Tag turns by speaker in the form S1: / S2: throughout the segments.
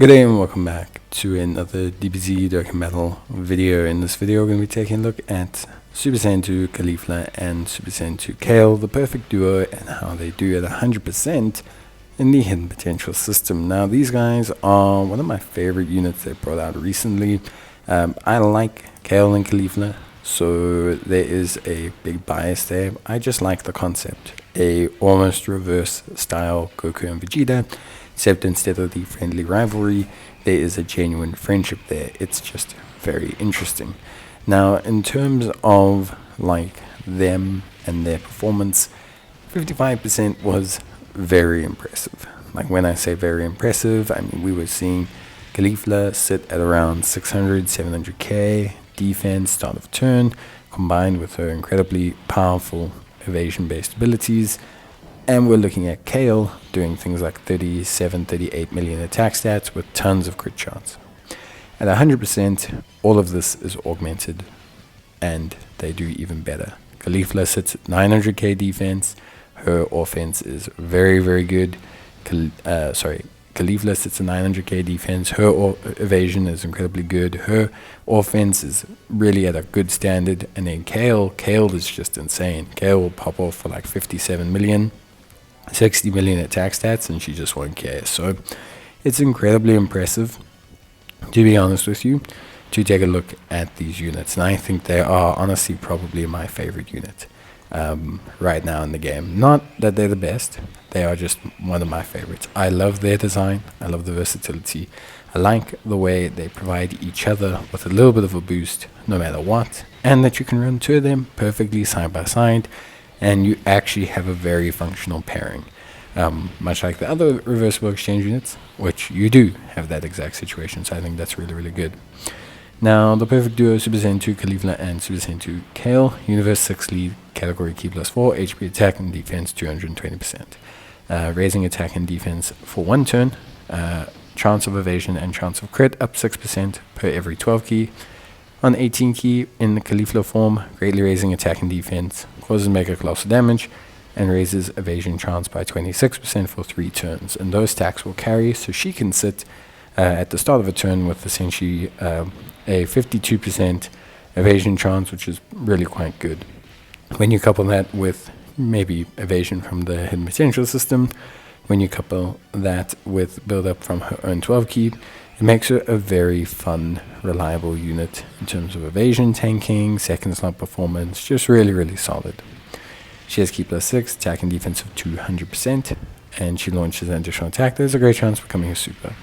S1: Good day and welcome back to another DBZ Dokkan battle video. In this video we're going to be taking a look at Super Saiyan 2 Caulifla and Super Saiyan 2 Kale, the perfect duo, and how they do at 100% in the hidden potential system. Now these guys are one of my favorite units they brought out recently. I like Kale and Caulifla, so there is a big bias there. I just like the concept. A almost reverse style Goku and Vegeta, except instead of the friendly rivalry, there is a genuine friendship there. It's just very interesting. Now, in terms of like them and their performance, 55% was very impressive. Like when I say very impressive, I mean we were seeing Caulifla sit at around 600, 700k defense start of turn, combined with her incredibly powerful evasion-based abilities. And we're looking at Kale doing things like 37, 38 million attack stats with tons of crit chance. At 100%, all of this is augmented, and they do even better. Caulifla sits at 900k defense. Her offense is very, very good. Caulifla sits at 900k defense. Her evasion is incredibly good. Her offense is really at a good standard. And then Kale is just insane. Kale will pop off for like 57 million. 60 million attack stats, and she just won't care. So it's incredibly impressive, to be honest with you, to take a look at these units. And I think they are honestly probably my favorite unit right now in the game. Not that they're the best, they are just one of my favorites. I love their design, I love the versatility, I like the way they provide each other with a little bit of a boost no matter what, and that you can run two of them perfectly side by side, and you actually have a very functional pairing. Much like the other reversible exchange units, which you do have that exact situation, so I think that's really, really good. Now, the perfect duo, Super Saiyan 2 Caulifla and Super Saiyan 2 Kale, Universe 6 lead, category Key +4, HP attack and defense 220%. Raising attack and defense for 1 turn, chance of evasion and chance of crit up 6% per every 12 key. On 18 key in the Caulifla form, greatly raising attack and defense, causes mega colossal damage, and raises evasion chance by 26% for 3 turns. And those stacks will carry, so she can sit at the start of a turn with essentially a 52% evasion chance, which is really quite good. When you couple that with maybe evasion from the hidden potential system, when you couple that with build up from her own 12 key, it makes her a very fun, reliable unit in terms of evasion, tanking, second slot performance, just really, really solid. She has Key +6, attack and defense of 200%, and she launches an additional attack. There's a great chance of becoming a super.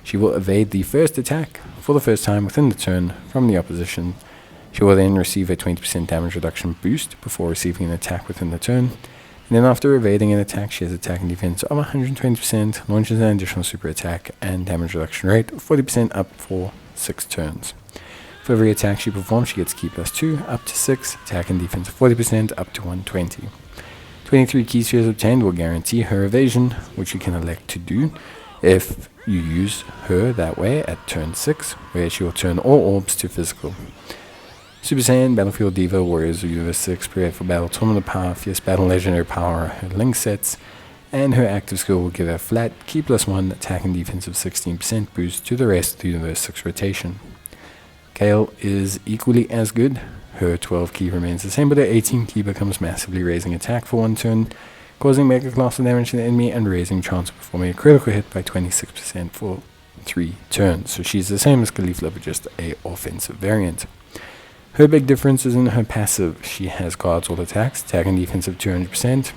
S1: She will evade the first attack for the first time within the turn from the opposition. She will then receive a 20% damage reduction boost before receiving an attack within the turn. And then after evading an attack, she has attack and defense of 120%, launches an additional super attack, and damage reduction rate of 40% up for 6 turns. For every attack she performs, she gets Key +2 up to 6, attack and defense of 40% up to 120. 23 key spheres obtained will guarantee her evasion, which you can elect to do if you use her that way at turn 6, where she will turn all orbs to physical. Super Saiyan, Battlefield Diva, Warriors of Universe 6, prepared for battle, Tournament of Power, Fierce Battle, Legendary Power, her link sets, and her active skill will give her flat Key +1 attack and defense of 16% boost to the rest of the Universe 6 rotation. Kale is equally as good. Her 12 key remains the same, but her 18 key becomes massively raising attack for 1 turn, causing mega colossal damage to the enemy and raising chance of performing a critical hit by 26% for 3 turns. So she's the same as Caulifla, but just a offensive variant. Her big difference is in her passive. She has guards all attacks, attack and defense of 200%,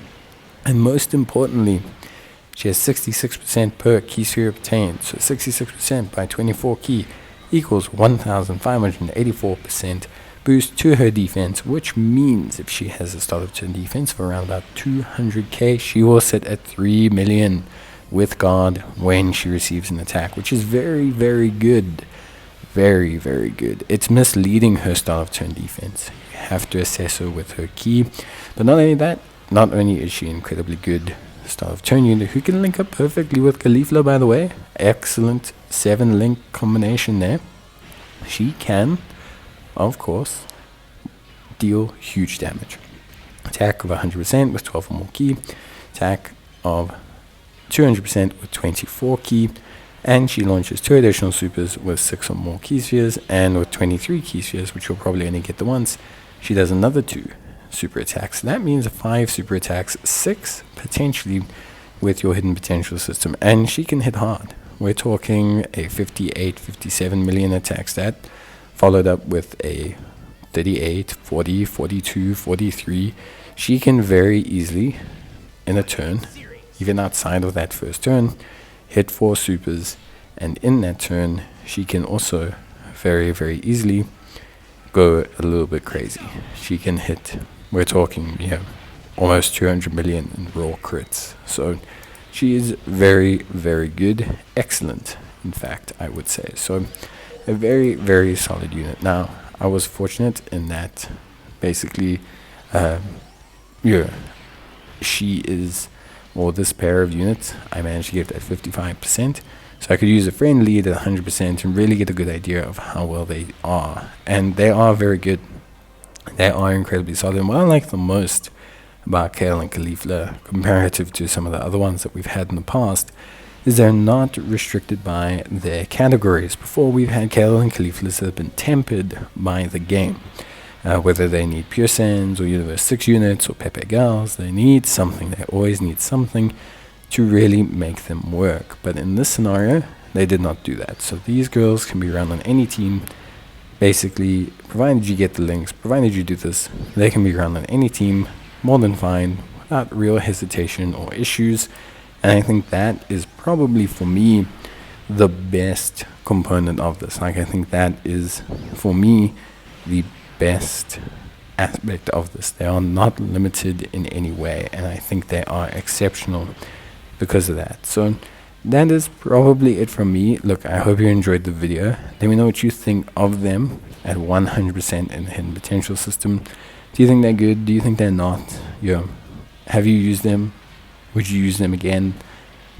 S1: and most importantly, she has 66% per key sphere obtained. So 66% by 24 key equals 1,584% boost to her defense, which means if she has a start of turn defense of around about 200k, she will sit at 3 million with guard when she receives an attack, which is very, very good. Very, very good. It's misleading her start of turn defense. You have to assess her with her key. But not only that, not only is she incredibly good start of turn unit who can link up perfectly with Caulifla, by the way. Excellent 7 link combination there. She can, of course, deal huge damage. Attack of 100% with 12 or more key. Attack of 200% with 24 key. And she launches 2 additional supers with 6 or more key spheres, and with 23 key spheres, which you'll probably only get the once, she does another 2 super attacks. That means 5 super attacks, 6 potentially with your hidden potential system, and she can hit hard. We're talking a 58, 57 million attack stat, followed up with a 38, 40, 42, 43. She can very easily, in a turn, even outside of that first turn, hit 4 supers, and in that turn she can also very, very easily go a little bit crazy. She can hit, we're talking, almost 200 million in raw crits. So she is very, very good, excellent, in fact, I would say. So a very, very solid unit. Now, I was fortunate in that basically, she is, or this pair of units, I managed to get at 55%. So I could use a friend lead at 100% and really get a good idea of how well they are. And they are very good. They are incredibly solid. And what I like the most about Kale and Caulifla, comparative to some of the other ones that we've had in the past, is they're not restricted by their categories. Before, we've had Kale and Cauliflas that have been tempered by the game. Whether they need Pure Saiyans or Universe 6 units or Pepe Gals, they need something. They always need something to really make them work. But in this scenario, they did not do that. So these girls can be run on any team. Basically, provided you get the links, provided you do this, they can be run on any team, more than fine, without real hesitation or issues. And I think that is probably, for me, the best component of this. Like, I think that is, for me, the best aspect of this. They are not limited in any way, and I think they are exceptional because of that. So that is probably it from me. Look, I hope you enjoyed the video. Let me know what you think of them at 100% in the hidden potential system. Do you think they're good? Do you think they're not? Have you used them? Would you use them again?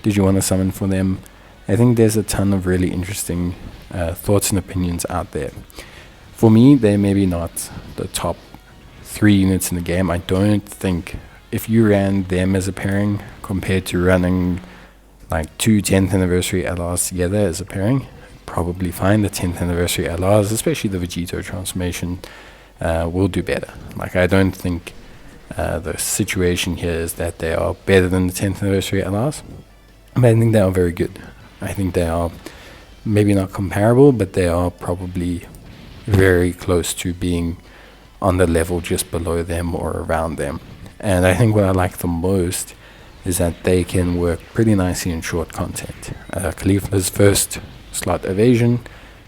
S1: Did you want to summon for them? I think there's a ton of really interesting thoughts and opinions out there. For me, they're maybe not the top 3 units in the game. I don't think if you ran them as a pairing compared to running like 2 10th anniversary LRs together as a pairing, probably fine. The 10th anniversary LRs, especially the Vegito transformation, will do better. Like, I don't think the situation here is that they are better than the 10th anniversary LRs, but I think they are very good. I think they are maybe not comparable, but they are probably very close to being on the level just below them or around them. And I think what I like the most is that they can work pretty nicely in short content. Caulifla's first slot evasion,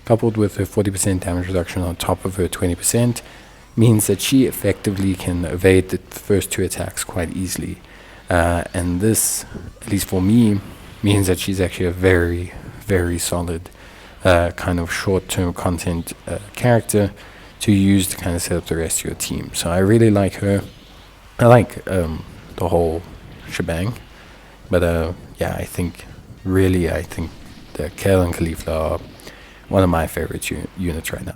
S1: coupled with her 40% damage reduction on top of her 20%, means that she effectively can evade the first 2 attacks quite easily. And this, at least for me, means that she's actually a very, very solid kind of short-term content character to use to kind of set up the rest of your team. So I really like her. I like the whole shebang. But I think the Kale and Caulifla are one of my favorite units right now.